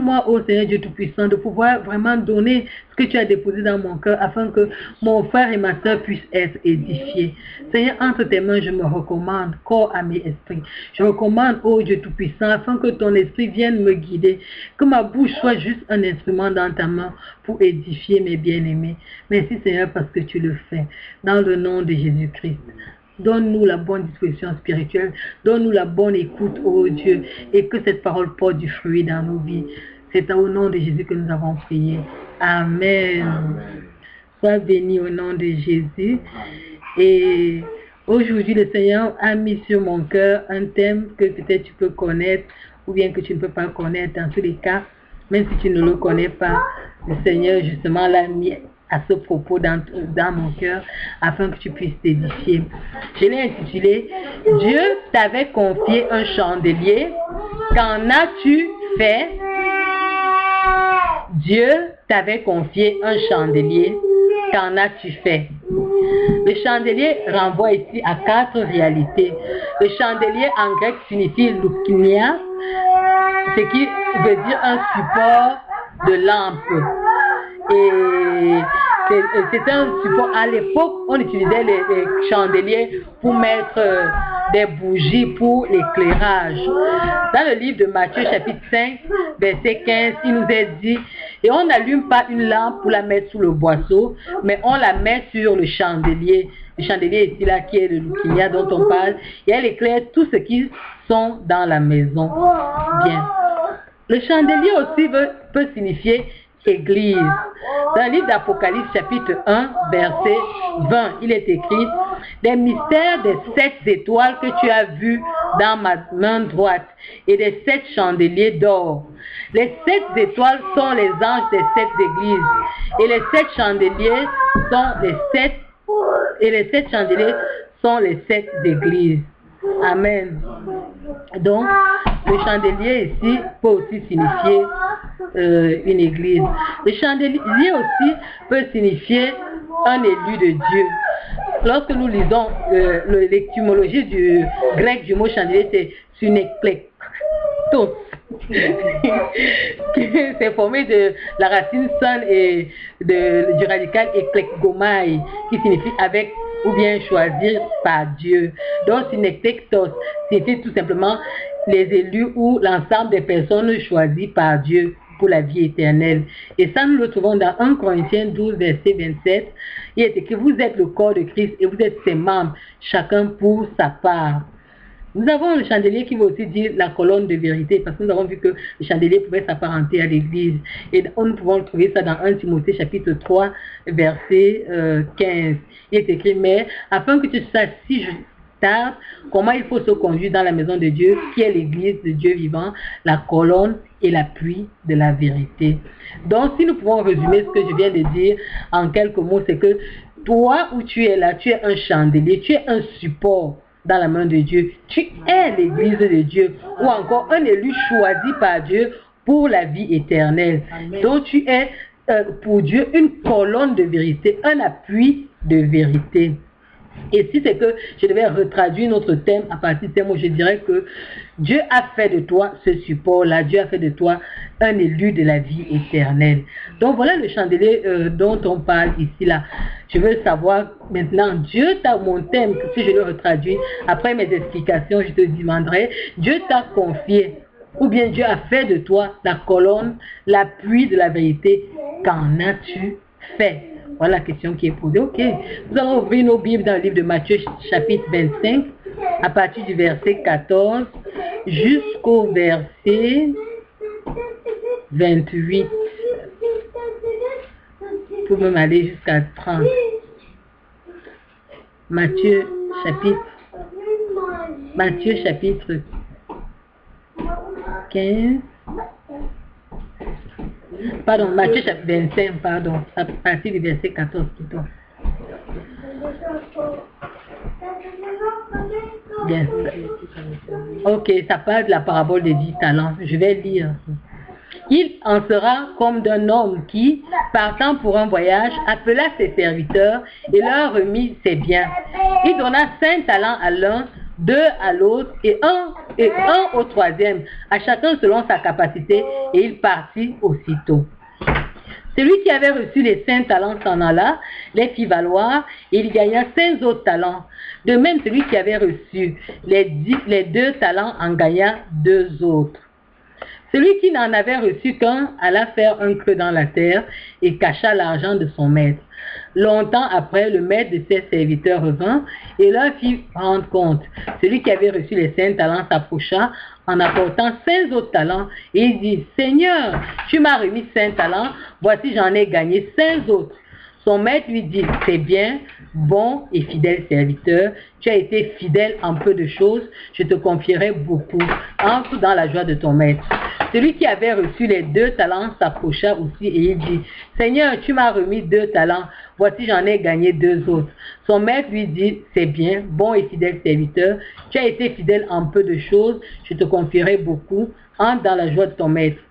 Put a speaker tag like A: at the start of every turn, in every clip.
A: Donne-moi, ô Seigneur Dieu Tout-Puissant, de pouvoir vraiment donner ce que tu as déposé dans mon cœur afin que mon frère et ma soeur puissent être édifiés. Seigneur, entre tes mains, je me recommande, corps, âme et esprit. Je recommande, ô Dieu Tout-Puissant, afin que ton esprit vienne me guider, que ma bouche soit juste un instrument dans ta main pour édifier mes bien-aimés. Merci Seigneur parce que tu le fais. Dans le nom de Jésus-Christ. Donne-nous la bonne disposition spirituelle, donne-nous la bonne écoute, ô Dieu, et que cette parole porte du fruit dans nos vies. C'est au nom de Jésus que nous avons prié. Amen. Amen. Sois béni au nom de Jésus. Et aujourd'hui, le Seigneur a mis sur mon cœur un thème que peut-être tu peux connaître ou bien que tu ne peux pas connaître. Dans tous les cas, même si tu ne le connais pas, le Seigneur justement l'a mis à ce propos dans mon cœur afin que tu puisses t'édifier. Je l'ai intitulé « Dieu t'avait confié un chandelier, qu'en as-tu fait ?» Dieu t'avait confié un chandelier, qu'en as-tu fait? Le chandelier renvoie ici à 4 réalités. Le chandelier en grec signifie loukinia, ce qui veut dire un support de lampe. Et c'est un support. À l'époque, on utilisait les chandeliers pour mettre des bougies pour l'éclairage. Dans le livre de Matthieu, chapitre 5, verset 15, il nous est dit, et on n'allume pas une lampe pour la mettre sous le boisseau, mais on la met sur le chandelier. Le chandelier ici là qui est le loukinia dont on parle, et elle éclaire tout ce qui sont dans la maison. Bien. Le chandelier aussi peut signifier Église. Dans le livre d'Apocalypse chapitre 1 verset 20, il est écrit: des mystères des 7 étoiles que tu as vus dans ma main droite et des 7 chandeliers d'or. Les 7 étoiles sont les anges des 7 églises et les 7 chandeliers sont les 7 et les 7 chandeliers sont les 7 églises. Amen. Donc, le chandelier ici peut aussi signifier une église. Le chandelier aussi peut signifier un élu de Dieu. Lorsque nous lisons l'étymologie du grec du mot chandelier, c'est syneklektos. C'est formé de la racine son et du radical eklekgomai, qui signifie avec ou bien choisir par Dieu. Donc synektektos signifie tout simplement les élus ou l'ensemble des personnes choisies par Dieu pour la vie éternelle. Et ça, nous le trouvons dans 1 Corinthiens 12, verset 27. Il est écrit: vous êtes le corps de Christ et vous êtes ses membres, chacun pour sa part. Nous avons le chandelier qui veut aussi dire la colonne de vérité, parce que nous avons vu que le chandelier pouvait s'apparenter à l'église. Et nous pouvons le trouver ça dans 1 Timothée chapitre 3, verset 15. Il est écrit: mais afin que tu saches si je tarde, comment il faut se conduire dans la maison de Dieu, qui est l'église de Dieu vivant, la colonne et l'appui de la vérité. Donc, si nous pouvons résumer ce que je viens de dire en quelques mots, c'est que toi où tu es là, tu es un chandelier, tu es un support dans la main de Dieu. Tu es l'église de Dieu, ou encore un élu choisi par Dieu pour la vie éternelle. Amen. Donc tu es pour Dieu une colonne de vérité, un appui de vérité. Et si c'est que je devais retraduire notre thème à partir de ces mots, je dirais que Dieu a fait de toi ce support-là, Dieu a fait de toi un élu de la vie éternelle. Donc voilà le chandelier dont on parle ici là. Je veux savoir maintenant, Dieu t'a, mon thème, si je le retraduis, après mes explications, je te demanderai, Dieu t'a confié, ou bien Dieu a fait de toi la colonne, l'appui de la vérité, qu'en as-tu fait? Voilà la question qui est posée. Ok, nous allons ouvrir nos Bibles dans le livre de Matthieu chapitre 25, à partir du verset 14 jusqu'au verset 28. Pour même aller jusqu'à 30. Matthieu chapitre 15. Pardon, Matthieu chapitre 25, pardon, à partir du verset 14 plutôt. Bien. Ok, ça parle de la parabole des 10 talents. Je vais lire. Il en sera comme d'un homme qui, partant pour un voyage, appela ses serviteurs et leur remit ses biens. Il donna 5 talents à l'un, 2 à l'autre et un au troisième, à chacun selon sa capacité, et il partit aussitôt. Celui qui avait reçu les 5 talents s'en alla, les fit valoir, et il gagna 5 autres talents. De même, celui qui avait reçu les 2 talents en gagna 2 autres. Celui qui n'en avait reçu qu'un alla faire un creux dans la terre et cacha l'argent de son maître. Longtemps après, le maître de ses serviteurs revint et leur fit rendre compte. Celui qui avait reçu les 5 talents s'approcha en apportant 5 autres talents et il dit, « Seigneur, tu m'as remis 5 talents, voici j'en ai gagné 5 autres. » Son maître lui dit, « C'est bien, bon et fidèle serviteur, tu as été fidèle en peu de choses, je te confierai beaucoup. Entre dans la joie de ton maître. » Celui qui avait reçu les 2 talents s'approcha aussi et il dit, « Seigneur, tu m'as remis 2 talents, voici j'en ai gagné 2 autres. » Son maître lui dit, « C'est bien, bon et fidèle serviteur, tu as été fidèle en peu de choses, je te confierai beaucoup. Entre dans la joie de ton maître. »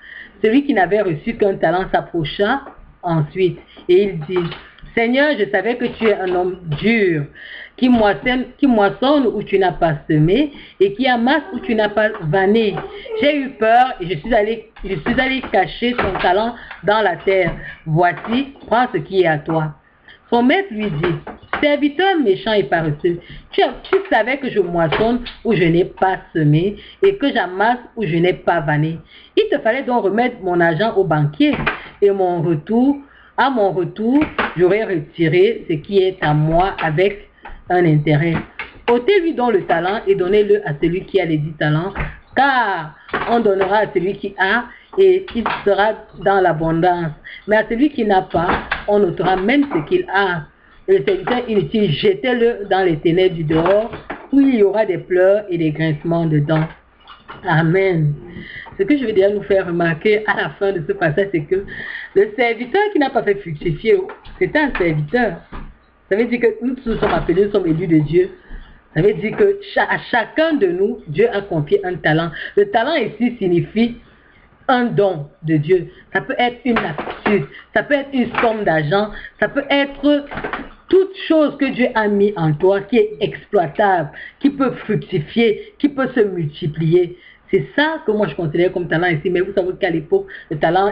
A: Celui qui n'avait reçu qu'un talent s'approcha ensuite et il dit, « Seigneur, je savais que tu es un homme dur, qui moissonne où tu n'as pas semé et qui amasse où tu n'as pas vanné. J'ai eu peur et je suis allé cacher ton talent dans la terre. Voici, prends ce qui est à toi. » Son maître lui dit, « Serviteur méchant et paresseux, tu savais que je moissonne où je n'ai pas semé et que j'amasse où je n'ai pas vanné. Il te fallait donc remettre mon argent au banquier et à mon retour, j'aurais retiré ce qui est à moi avec un intérêt. Ôtez-lui donc le talent et donnez-le à celui qui a les 10 talents, car on donnera à celui qui a et il sera dans l'abondance. Mais à celui qui n'a pas, on ôtera même ce qu'il a. Et le serviteur inutile, jetez-le dans les ténèbres du dehors, où il y aura des pleurs et des grincements dedans. Amen. Ce que je veux dire nous faire remarquer à la fin de ce passage, c'est que le serviteur qui n'a pas fait fructifier, c'est un serviteur. Ça veut dire que nous tous sommes appelés, nous sommes élus de Dieu. Ça veut dire que à chacun de nous, Dieu a confié un talent. Le talent ici signifie un don de Dieu. Ça peut être une aptitude, ça peut être une somme d'argent, ça peut être toute chose que Dieu a mis en toi qui est exploitable, qui peut fructifier, qui peut se multiplier. C'est ça que moi je considère comme talent ici. Mais vous savez qu'à l'époque, le talent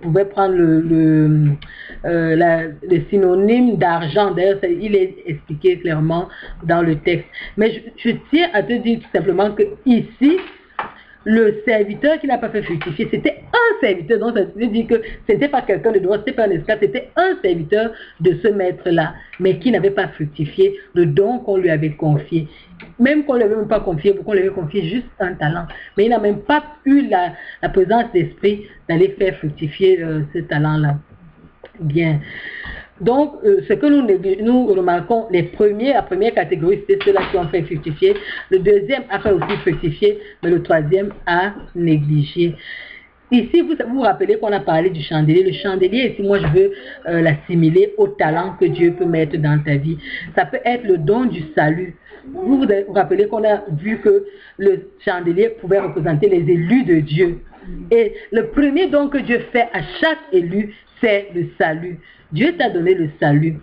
A: pouvait prendre le synonyme d'argent. D'ailleurs, il est expliqué clairement dans le texte. Mais je tiens à te dire tout simplement que ici, le serviteur qui n'a pas fait fructifier, c'était un serviteur. Donc ça veut dire que ce n'était pas quelqu'un de droit, ce n'était pas un esclave, c'était un serviteur de ce maître-là, mais qui n'avait pas fructifié le don qu'on lui avait confié. Même qu'on ne lui avait même pas confié, qu'on lui avait confié juste un talent. Mais il n'a même pas eu la présence d'esprit d'aller faire fructifier ce talent-là. Bien. Donc, ce que nous remarquons, la première catégorie, c'est ceux-là qui ont fait fructifier. Le deuxième a fait aussi fructifier, mais le troisième a négligé. Ici, vous vous rappelez qu'on a parlé du chandelier. Le chandelier, ici, moi, je veux l'assimiler au talent que Dieu peut mettre dans ta vie. Ça peut être le don du salut. Vous vous rappelez qu'on a vu que le chandelier pouvait représenter les élus de Dieu. Et le premier don que Dieu fait à chaque élu, c'est le salut. Dieu t'a donné le salut.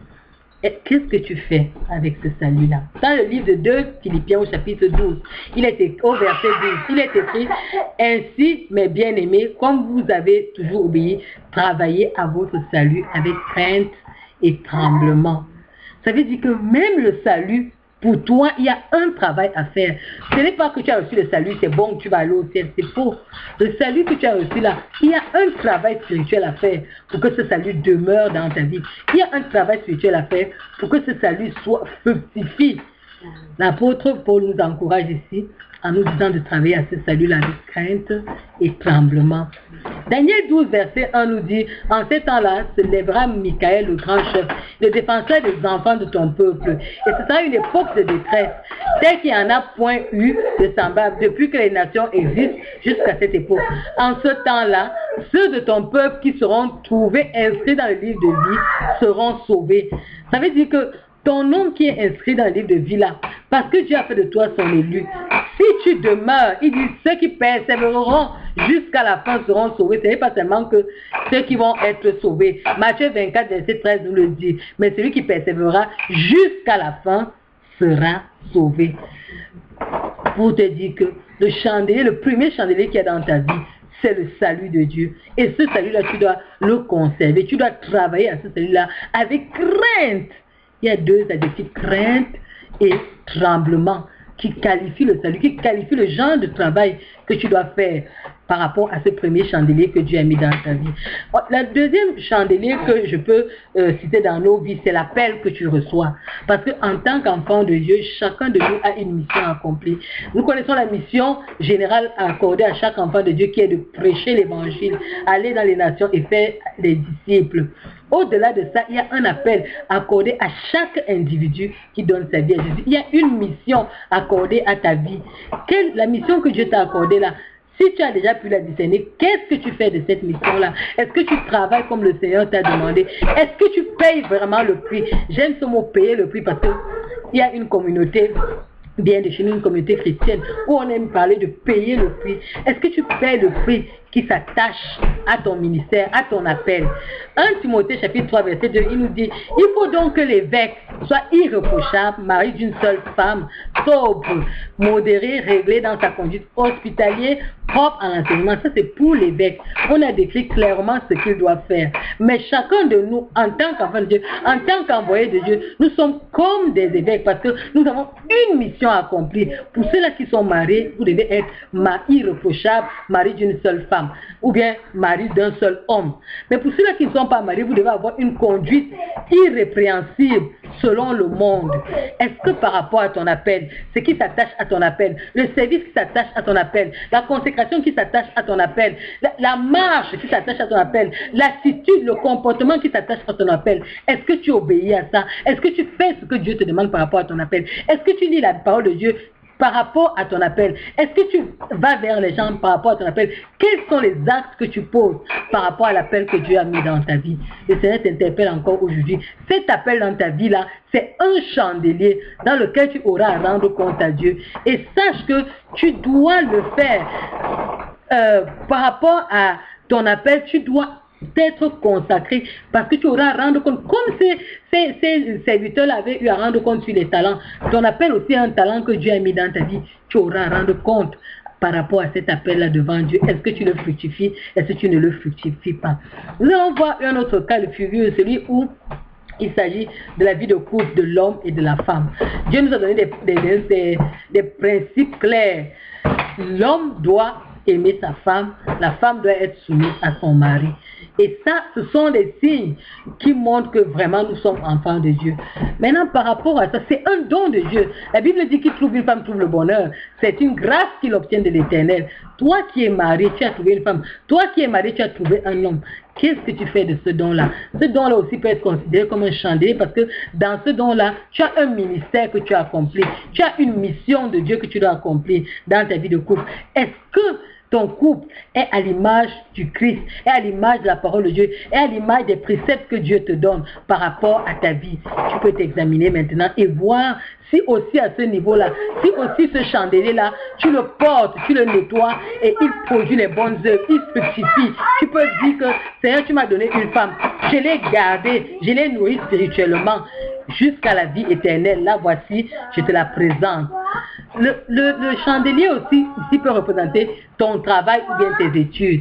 A: Et qu'est-ce que tu fais avec ce salut-là? Dans le livre de 2 Philippiens au chapitre 12, au verset 12, il est écrit, « Ainsi, mes bien-aimés, comme vous avez toujours obéi, travaillez à votre salut avec crainte et tremblement. » Ça veut dire que même le salut, pour toi, il y a un travail à faire. Ce n'est pas que tu as reçu le salut, c'est bon, tu vas aller au ciel, c'est faux. Le salut que tu as reçu là, il y a un travail spirituel à faire pour que ce salut demeure dans ta vie. Il y a un travail spirituel à faire pour que ce salut soit fructifie. L'apôtre Paul nous encourage ici en nous disant de travailler à ce salut-là avec crainte et tremblement. Daniel 12, verset 1 nous dit, « En ces temps-là se lèvera Michael, le grand chef, le défenseur des enfants de ton peuple. Et ce sera une époque de détresse, telle qu'il n'y en a point eu de semblable depuis que les nations existent jusqu'à cette époque. En ce temps-là, ceux de ton peuple qui seront trouvés inscrits dans le livre de vie seront sauvés. » Ça veut dire que ton nom qui est inscrit dans le livre de vie là, parce que Dieu a fait de toi son élu, si tu demeures, il dit, ceux qui persévéreront jusqu'à la fin seront sauvés. Ce n'est pas seulement que ceux qui vont être sauvés. Matthieu 24, verset 13 nous le dit. Mais celui qui persévérera jusqu'à la fin sera sauvé. pour te dire que le chandelier, le premier chandelier qu'il y a dans ta vie, c'est le salut de Dieu. Et ce salut-là, tu dois le conserver. Tu dois travailler à ce salut-là avec crainte. Il y a deux adjectifs, crainte et tremblement, qui qualifient le salut, qui qualifient le genre de travail que tu dois faire par rapport à ce premier chandelier que Dieu a mis dans ta vie. Le deuxième chandelier que je peux citer dans nos vies, c'est l'appel que tu reçois. Parce qu'en tant qu'enfant de Dieu, chacun de nous a une mission accomplie. Nous connaissons la mission générale accordée à chaque enfant de Dieu qui est de prêcher l'évangile, aller dans les nations et faire des disciples. Au-delà de ça, il y a un appel accordé à chaque individu qui donne sa vie à Jésus. Il y a une mission accordée à ta vie. La mission que Dieu t'a accordée là, si tu as déjà pu la discerner, qu'est-ce que tu fais de cette mission-là? Est-ce que tu travailles comme le Seigneur t'a demandé? Est-ce que tu payes vraiment le prix? J'aime ce mot payer le prix parce qu'il y a une communauté bien de chez nous, une communauté chrétienne, où on aime parler de payer le prix. Est-ce que tu payes le prix qui s'attache à ton ministère, à ton appel? 1 Timothée chapitre 3 verset 2, il nous dit, il faut donc que l'évêque soit irréprochable, mari d'une seule femme, sobre, modéré, réglé dans sa conduite, hospitalier, propre à l'enseignement. Ça c'est pour l'évêque. On a décrit clairement ce qu'il doit faire. Mais chacun de nous, en tant qu'enfant de Dieu, en tant qu'envoyé de Dieu, nous sommes comme des évêques parce que nous avons une mission accomplie. Pour ceux-là qui sont mariés, vous devez être irréprochable, mari d'une seule femme, ou bien mari d'un seul homme. Mais pour ceux-là qui ne sont pas mariés, vous devez avoir une conduite irrépréhensible selon le monde. Est-ce que par rapport à ton appel, ce qui s'attache à ton appel, le service qui s'attache à ton appel, la consécration qui s'attache à ton appel, la marche qui s'attache à ton appel, l'attitude, le comportement qui s'attache à ton appel, est-ce que tu obéis à ça? Est-ce que tu fais ce que Dieu te demande par rapport à ton appel? Est-ce que tu lis la parole de Dieu par rapport à ton appel? Est-ce que tu vas vers les gens par rapport à ton appel? Quels sont les actes que tu poses par rapport à l'appel que Dieu a mis dans ta vie? Le Seigneur t'interpelle encore aujourd'hui. Cet appel dans ta vie là, c'est un chandelier dans lequel tu auras à rendre compte à Dieu. Et sache que tu dois le faire par rapport à ton appel. Tu dois être consacré parce que tu auras à rendre compte, comme ces serviteurs avaient eu à rendre compte sur les talents. Ton appel aussi est un talent que Dieu a mis dans ta vie. Tu auras à rendre compte par rapport à cet appel-là devant Dieu. Est-ce que tu le fructifies? Est-ce que tu ne le fructifies pas? Nous allons voir un autre cas de figure, celui où il s'agit de la vie de couple de l'homme et de la femme. Dieu nous a donné des principes clairs. L'homme doit aimer sa femme, la femme doit être soumise à son mari. Et ça, ce sont des signes qui montrent que vraiment nous sommes enfants de Dieu. Maintenant, par rapport à ça, c'est un don de Dieu. La Bible dit qu'il trouve une femme, trouve le bonheur. C'est une grâce qu'il obtient de l'Éternel. Toi qui es marié, tu as trouvé une femme. Toi qui es marié, tu as trouvé un homme. Qu'est-ce que tu fais de ce don-là? Ce don-là aussi peut être considéré comme un chandelier parce que dans ce don-là, tu as un ministère que tu as accompli. Tu as une mission de Dieu que tu dois accomplir dans ta vie de couple. Est-ce que ton couple est à l'image du Christ, est à l'image de la parole de Dieu, est à l'image des préceptes que Dieu te donne par rapport à ta vie? Tu peux t'examiner maintenant et voir si aussi à ce niveau-là, si aussi ce chandelier-là, tu le portes, tu le nettoies et il produit les bonnes œuvres, il fructifie. Tu peux dire que Seigneur, tu m'as donné une femme, je l'ai gardée, je l'ai nourrie spirituellement jusqu'à la vie éternelle. Là, voici, je te la présente. Le chandelier aussi ici peut représenter ton travail ou bien tes études.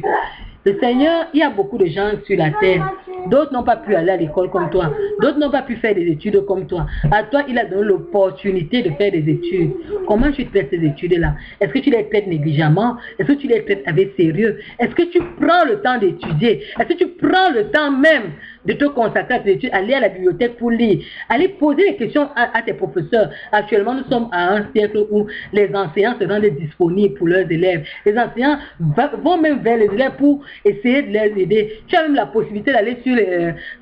A: Le Seigneur, il y a beaucoup de gens sur la terre. D'autres n'ont pas pu aller à l'école comme toi. D'autres n'ont pas pu faire des études comme toi. À toi, il a donné l'opportunité de faire des études. Comment tu traites ces études-là? Est-ce que tu les traites négligemment? Est-ce que tu les traites avec sérieux? Est-ce que tu prends le temps d'étudier? Est-ce que tu prends le temps même de te consacrer à tes études, aller à la bibliothèque pour lire, aller poser des questions à tes professeurs? Actuellement, nous sommes à un siècle où les enseignants se rendent disponibles pour leurs élèves. Les enseignants vont même vers les élèves pour essayer de les aider. Tu as même la possibilité d'aller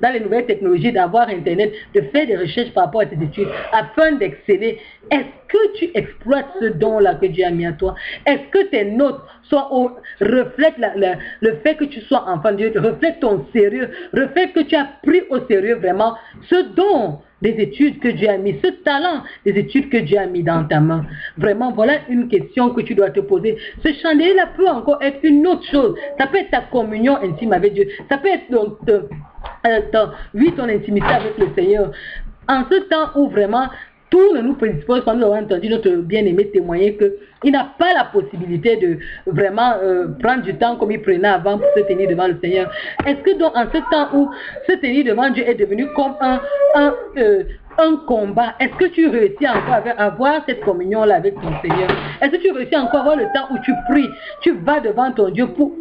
A: dans les nouvelles technologies, d'avoir Internet, de faire des recherches par rapport à tes études afin d'exceller. Est-ce que tu exploites ce don-là que Dieu a mis à toi? Est-ce que tes notes reflètent le fait que tu sois enfant de Dieu, reflètent ton sérieux, reflètent que tu as pris au sérieux vraiment ce don des études que Dieu a mis, ce talent des études que Dieu a mis dans ta main? Vraiment, voilà une question que tu dois te poser. Ce chandelier-là peut encore être une autre chose. Ça peut être ta communion intime avec Dieu. Ça peut être ton intimité avec le Seigneur. En ce temps où vraiment Tout ne nous prédispose pas. Nous avons entendu notre bien-aimé témoigner qu'il n'a pas la possibilité de vraiment prendre du temps comme il prenait avant pour se tenir devant le Seigneur. Est-ce que donc en ce temps où se tenir devant Dieu est devenu comme un combat, est-ce que tu réussis encore à avoir cette communion-là avec ton Seigneur? Est-ce que tu réussis encore à avoir le temps où tu pries? Tu vas devant ton Dieu pour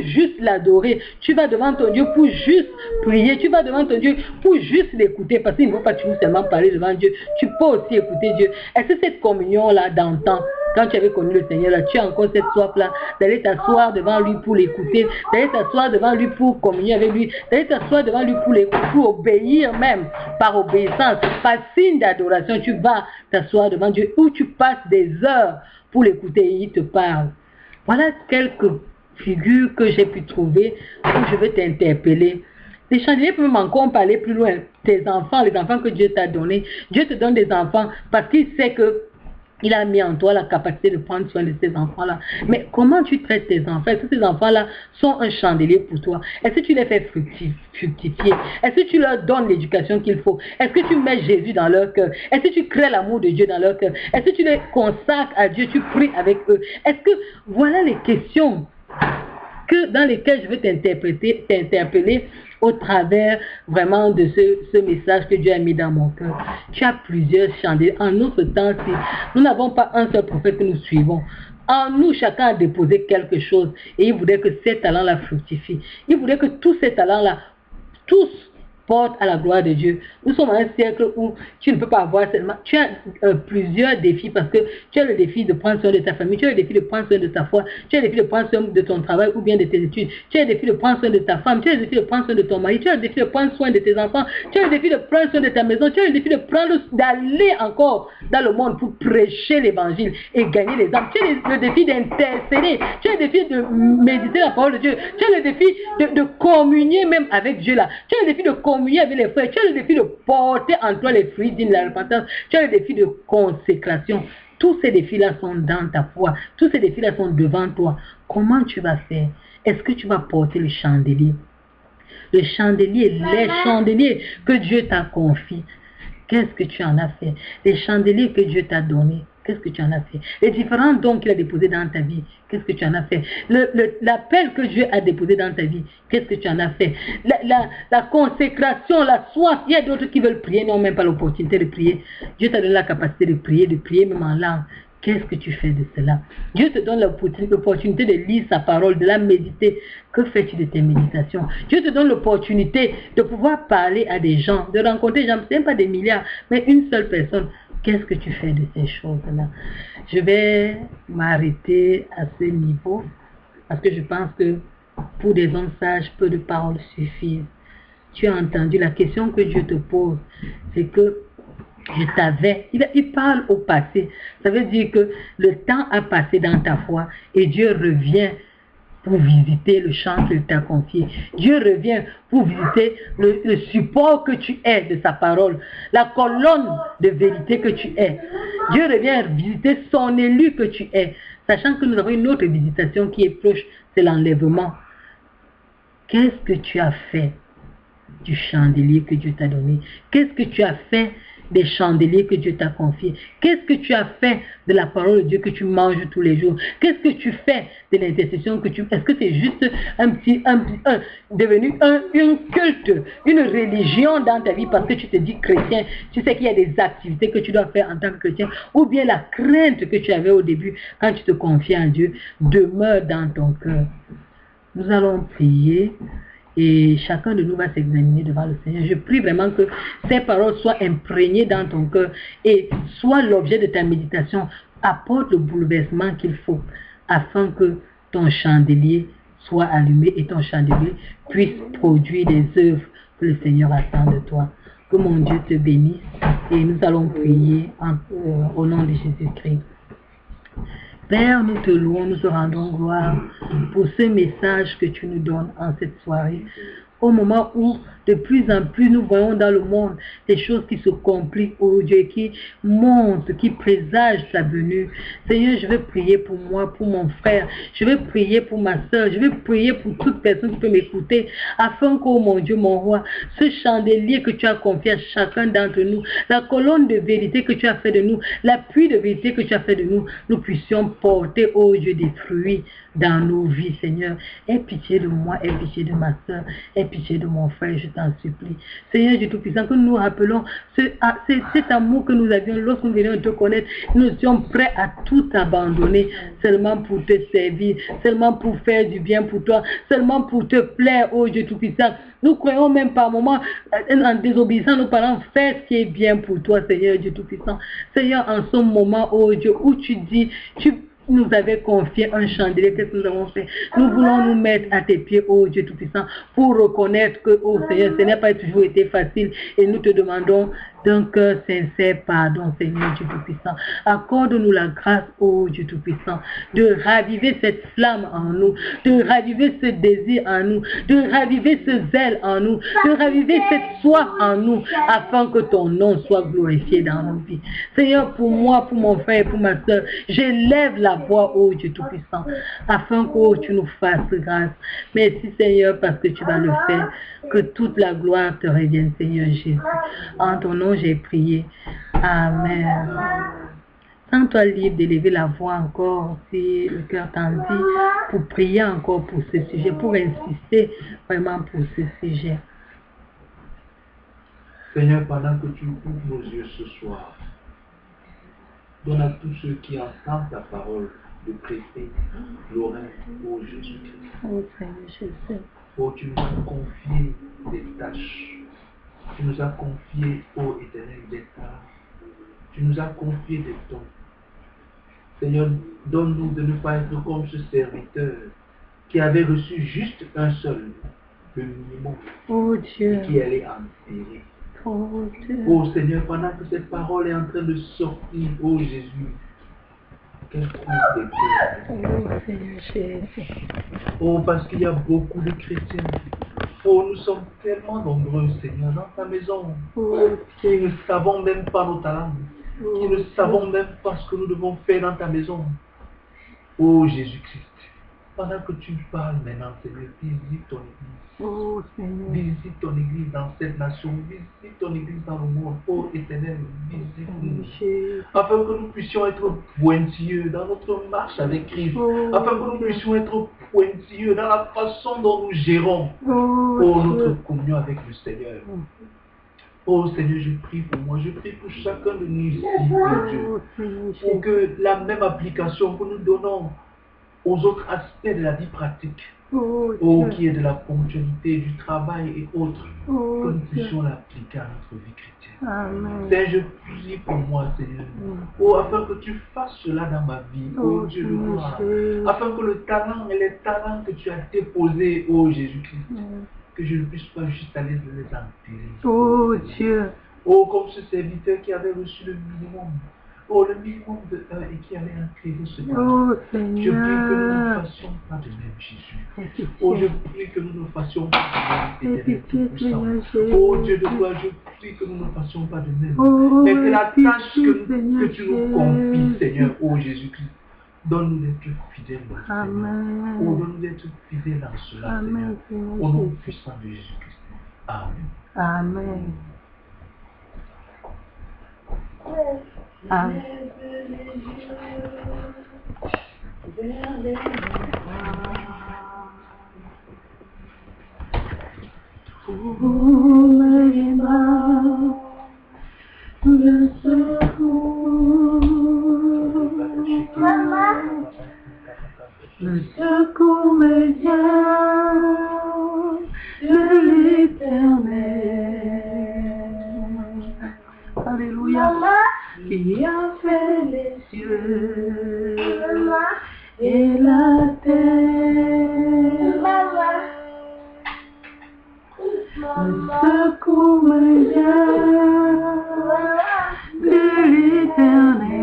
A: juste l'adorer. Tu vas devant ton Dieu pour juste prier. Tu vas devant ton Dieu pour juste l'écouter. Parce qu'il ne faut pas toujours seulement parler devant Dieu. Tu peux aussi écouter Dieu. Est-ce que cette communion-là d'antan, quand tu avais connu le Seigneur, là, tu as encore cette soif-là d'aller t'asseoir devant lui pour l'écouter, d'aller t'asseoir devant lui pour communier avec lui, d'aller t'asseoir devant lui pour obéir même, par obéissance, par signe d'adoration, tu vas t'asseoir devant Dieu, où tu passes des heures pour l'écouter et il te parle. Voilà quelques figures que j'ai pu trouver où je veux t'interpeller. Les chandeliers peuvent encore parler plus loin. Tes enfants, les enfants que Dieu t'a donnés, Dieu te donne des enfants parce qu'il sait que il a mis en toi la capacité de prendre soin de ces enfants-là. Mais comment tu traites tes enfants? Est-ce que ces enfants-là sont un chandelier pour toi? Est-ce que tu les fais fructifier? Est-ce que tu leur donnes l'éducation qu'il faut? Est-ce que tu mets Jésus dans leur cœur? Est-ce que tu crées l'amour de Dieu dans leur cœur? Est-ce que tu les consacres à Dieu? Tu pries avec eux? Est-ce que voilà les questions dans lesquelles je veux t'interpeller au travers vraiment de ce message que Dieu a mis dans mon cœur. Tu as plusieurs chandeliers. En notre temps, nous n'avons pas un seul prophète que nous suivons. En nous, chacun a déposé quelque chose et il voudrait que ces talents-là fructifient. Il voudrait que tous ces talents-là, tous portent à la gloire de Dieu. Nous sommes dans un siècle où tu ne peux pas avoir seulement... Tu as plusieurs défis parce que tu as le défi de prendre soin de ta famille, tu as le défi de prendre soin de ta foi, tu as le défi de prendre soin de ton travail ou bien de tes études, tu as le défi de prendre soin de ta femme, tu as le défi de prendre soin de ton mari, tu as le défi de prendre soin de tes enfants, tu as le défi de prendre soin de ta maison, tu as le défi d'aller encore dans le monde pour prêcher l'évangile et gagner les âmes. Tu as le défi d'intercéder, tu as le défi de méditer la parole de Dieu, tu as le défi de communier même avec Dieu là, tu as le défi de communier avec les frères, tu as le défi de porter en toi les fruits de la repentance, tu as le défi de consécration. Tous ces défis-là sont dans ta foi, tous ces défis-là sont devant toi. Comment tu vas faire? Est-ce que tu vas porter le chandelier? Le chandelier, les chandeliers que Dieu t'a confiés, qu'est-ce que tu en as fait? Les chandeliers que Dieu t'a donnés, qu'est-ce que tu en as fait? Les différents dons qu'il a déposés dans ta vie, qu'est-ce que tu en as fait? L'appel que Dieu a déposé dans ta vie, qu'est-ce que tu en as fait? La consécration, la soif, il y a d'autres qui veulent prier, n'ont même pas l'opportunité de prier. Dieu t'a donné la capacité de prier même en langue. Qu'est-ce que tu fais de cela? Dieu te donne l'opportunité de lire sa parole, de la méditer. Que fais-tu de tes méditations? Dieu te donne l'opportunité de pouvoir parler à des gens, de rencontrer des gens, ce n'est pas des milliards, mais une seule personne. Qu'est-ce que tu fais de ces choses-là? Je vais m'arrêter à ce niveau parce que je pense que pour des hommes sages, peu de paroles suffisent. Tu as entendu la question que Dieu te pose, c'est que je savais, il parle au passé. Ça veut dire que le temps a passé dans ta foi et Dieu revient pour visiter le champ qu'il t'a confié. Dieu revient pour visiter le support que tu es de sa parole, la colonne de vérité que tu es. Dieu revient visiter son élu que tu es, sachant que nous avons une autre visitation qui est proche, c'est l'enlèvement. Qu'est-ce que tu as fait du chandelier que Dieu t'a donné? Qu'est-ce que tu as fait des chandeliers que Dieu t'a confiés? Qu'est-ce que tu as fait de la parole de Dieu que tu manges tous les jours? Qu'est-ce que tu fais de l'intercession que tu... Est-ce que c'est juste devenu un culte, une religion dans ta vie parce que tu te dis chrétien, tu sais qu'il y a des activités que tu dois faire en tant que chrétien, ou bien la crainte que tu avais au début quand tu te confiais en Dieu demeure dans ton cœur? Nous allons prier. Et chacun de nous va s'examiner devant le Seigneur. Je prie vraiment que ces paroles soient imprégnées dans ton cœur et soient l'objet de ta méditation. Apporte le bouleversement qu'il faut afin que ton chandelier soit allumé et ton chandelier puisse produire des œuvres que le Seigneur attend de toi. Que mon Dieu te bénisse et nous allons prier au nom de Jésus-Christ. Père, nous te louons, nous te rendons gloire pour ce message que tu nous donnes en cette soirée. au moment où de plus en plus nous voyons dans le monde des choses qui se compliquent, oh Dieu, qui montent, qui présagent ta venue. Seigneur, je veux prier pour moi, pour mon frère, je veux prier pour ma soeur, je veux prier pour toute personne qui peut m'écouter, afin que, oh mon Dieu, mon roi, ce chandelier que tu as confié à chacun d'entre nous, la colonne de vérité que tu as fait de nous, l'appui de vérité que tu as fait de nous, nous puissions porter, oh Dieu, des fruits dans nos vies, Seigneur. Aie pitié de moi, aie pitié de ma soeur, aie pitié de mon frère, je t'en supplie. Seigneur Dieu Tout-Puissant, que nous nous rappelons cet amour que nous avions lorsque nous venions te connaître, nous sommes prêts à tout abandonner, seulement pour te servir, seulement pour faire du bien pour toi, seulement pour te plaire, oh Dieu Tout-Puissant. Nous croyons même par moments, en désobéissant nos parents, faire ce qui est bien pour toi, Seigneur Dieu Tout-Puissant. Seigneur, en ce moment, oh Dieu, où tu dis, tu nous avais confié un chandelier, qu'est-ce que nous avons fait? Nous voulons nous mettre à tes pieds, oh Dieu Tout-Puissant, pour reconnaître que, oh Seigneur, ce n'a pas toujours été facile et nous te demandons d'un cœur sincère pardon, Seigneur Dieu Tout-Puissant. Accorde-nous la grâce, oh Dieu Tout-Puissant, de raviver cette flamme en nous, de raviver ce désir en nous, de raviver ce zèle en nous, de raviver cette soif en nous, afin que ton nom soit glorifié dans nos vies. Seigneur, pour moi, pour mon frère et pour ma soeur, j'élève la voix, oh Dieu Tout-Puissant, afin que oh, tu nous fasses grâce. Merci Seigneur, parce que tu vas le faire. Que toute la gloire te revienne, Seigneur Jésus. En ton nom, j'ai prié. Amen. Sens-toi libre d'élever la voix encore, si le cœur t'en dit, pour prier encore pour ce sujet, pour insister vraiment pour ce sujet.
B: Seigneur, pendant que tu ouvres nos yeux ce soir, donne à tous ceux qui entendent ta parole de prêter l'oreille au Jésus-Christ.
A: Oh Seigneur Jésus.
B: Oh, tu nous as confié des tâches. Tu nous as confié, ô Éternel, des talents. Tu nous as confié des dons. Seigneur, donne-nous de ne pas être comme ce serviteur qui avait reçu juste un seul, le minimum,
A: oh Dieu,
B: et qui allait en tirer.
A: Oh Dieu.
B: Oh Seigneur, pendant que cette parole est en train de sortir, oh Jésus, quel coup de cœur.
A: Oh Seigneur Jésus.
B: Oh, parce qu'il y a beaucoup de chrétiens. Oh, nous sommes tellement nombreux, Seigneur, dans ta maison, qui ne savons même pas nos talents, qui ne savons même pas ce que nous devons faire dans ta maison. Oh Jésus-Christ, pendant que tu parles maintenant, Seigneur, visite ton église.
A: Oh Seigneur.
B: Visite ton église dans cette nation, visite ton église dans le monde. Oh Éternel, visite-nous. Afin que nous puissions être pointilleux dans notre marche avec Christ. Afin que nous puissions être pointilleux dans la façon dont nous gérons notre communion avec le Seigneur. Oh Seigneur, je prie pour moi, je prie pour chacun de nous ici, oh Dieu, pour que la même application que nous donnons aux autres aspects de la vie pratique, qui est de la ponctualité, du travail et autres, que nous puissions l'appliquer à notre vie chrétienne.
A: Amen.
B: Seigneur, je prie pour moi, Seigneur, afin que tu fasses cela dans ma vie, Dieu de gloire, afin que le talent et les talents que tu as déposés, Jésus-Christ, que je ne puisse pas juste aller les enterrer.
A: Oh Dieu.
B: Comme ce serviteur qui avait reçu le minimum. Le minimum de un et qui allait enterrer ce talent.
A: Seigneur.
B: Je prie que nous ne fassions pas de même, Jésus. Je prie que nous ne fassions pas de même, Éternel Tout-Puissant. Dieu de gloire, je prie que nous ne fassions pas de même. Mais que la tâche que tu nous confies, Seigneur, Jésus-Christ, donne-nous d'être fidèles dans cela. Donne-nous d'être fidèles dans cela, Seigneur. Au nom puissant de Jésus-Christ. Amen.
A: Amen. Amen. Le secours, le secours me vient de l'Éternel. Alléluia. Qui a fait les cieux et la terre. Le secours me vient de l'Éternel.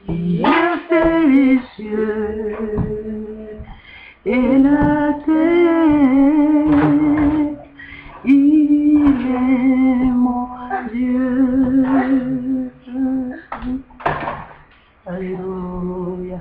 A: Qui a fait les cieux et la terre. Il est mon Dieu. Alléluia.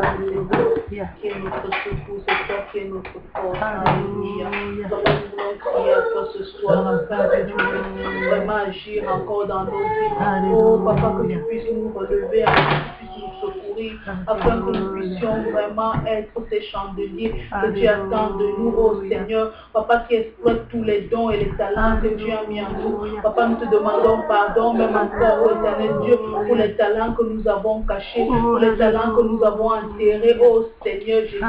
A: Alléluia.
B: Qui est notre secours, c'est toi qui es notre force. Alléluia. Papa, nous voulons prier à toi ce soir, afin que tu puisses vraiment agir encore dans nos vies. Oh, Papa, que tu puisses nous relever, afin que tu puisses nous secourir, afin que nous puissions vraiment être ces chandeliers que tu attends de nous, oh Seigneur. Papa, qui exploite tous les dons et les talents que tu as mis en nous. Papa, nous te demandons pardon, même encore, oh éternel Dieu, pour les talents que nous avons cachés, pour les talents que nous avons enterrés, oh Seigneur Jésus.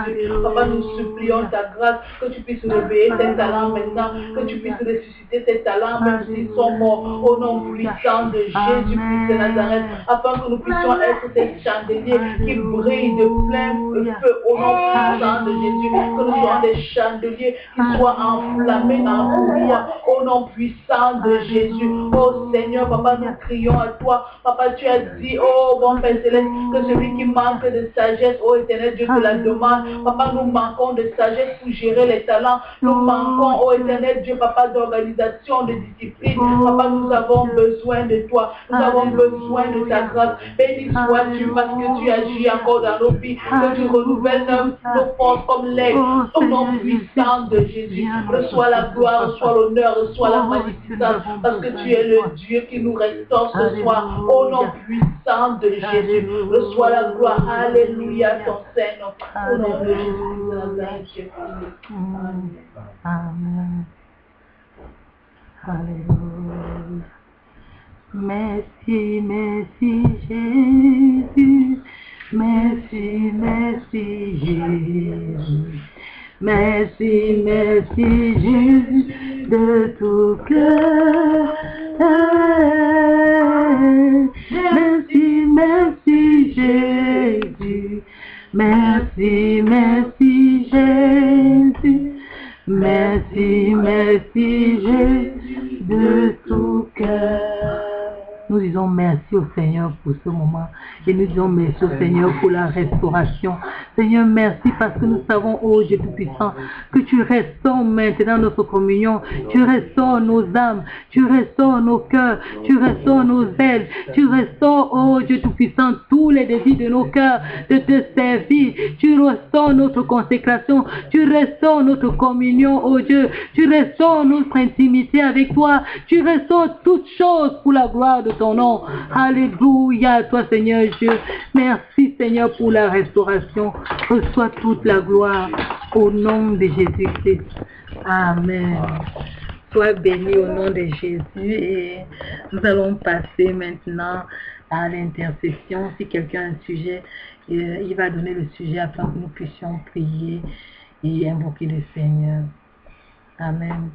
B: Papa, nous supplions ta grâce, que tu puisses réveiller tes talents maintenant, que tu puisses ressusciter tes talents, même s'ils sont morts, au nom puissant de Jésus-Christ de Nazareth, afin que nous puissions être ces chandeliers qui brillent de plein feu, au nom puissant de Jésus, que nous soyons des chandeliers qui soient enflammés en toi, au nom puissant de Jésus. Oh Seigneur, Papa, nous crions à toi. Papa, tu as dit, oh bon Père Céleste, que celui qui manque de sagesse, oh éternel Dieu, te la demande. Papa, nous manquons de sagesse pour gérer les talents. Nous manquons, oh éternel Dieu, Papa, d'organisation, de discipline. Papa, nous avons besoin de toi. Nous avons besoin de ta grâce. Béni sois-tu parce que tu agis encore dans nos vies, que tu renouvelles nos forces comme l'aigle. Au nom puissant de Jésus, reçois la gloire, reçois l'honneur, reçois la magnificence, parce que tu es le Dieu qui nous restaure ce soir. Au nom puissant de Jésus, reçois la gloire. Alléluia, ton Saint-Nom. Au nom de Jésus de Nazareth.
A: Amen. Alléluia. Merci, merci Jésus. Merci, merci Jésus. Merci, merci Jésus de tout cœur. Merci, merci Jésus. Merci, merci Jésus. Merci, merci Jésus de tout cœur. Nous disons merci au Seigneur pour ce moment et nous disons merci au Seigneur pour la restauration. Seigneur, merci parce que nous savons, ô Dieu Tout-Puissant, que tu restaures maintenant notre communion, tu restaures nos âmes, tu restaures nos cœurs, tu restaures nos ailes, tu restaures, ô Dieu Tout-Puissant, tous les désirs de nos cœurs de te servir, tu restaures notre consécration, tu restaures notre communion, ô Dieu, tu restaures notre intimité avec toi, tu restaures toutes choses pour la gloire de ton nom. Alléluia à toi Seigneur Dieu. Merci Seigneur pour la restauration. Reçois toute la gloire au nom de Jésus-Christ. Amen. Sois béni au nom de Jésus et nous allons passer maintenant à l'intercession. Si quelqu'un a un sujet, il va donner le sujet afin que nous puissions prier et invoquer le Seigneur. Amen.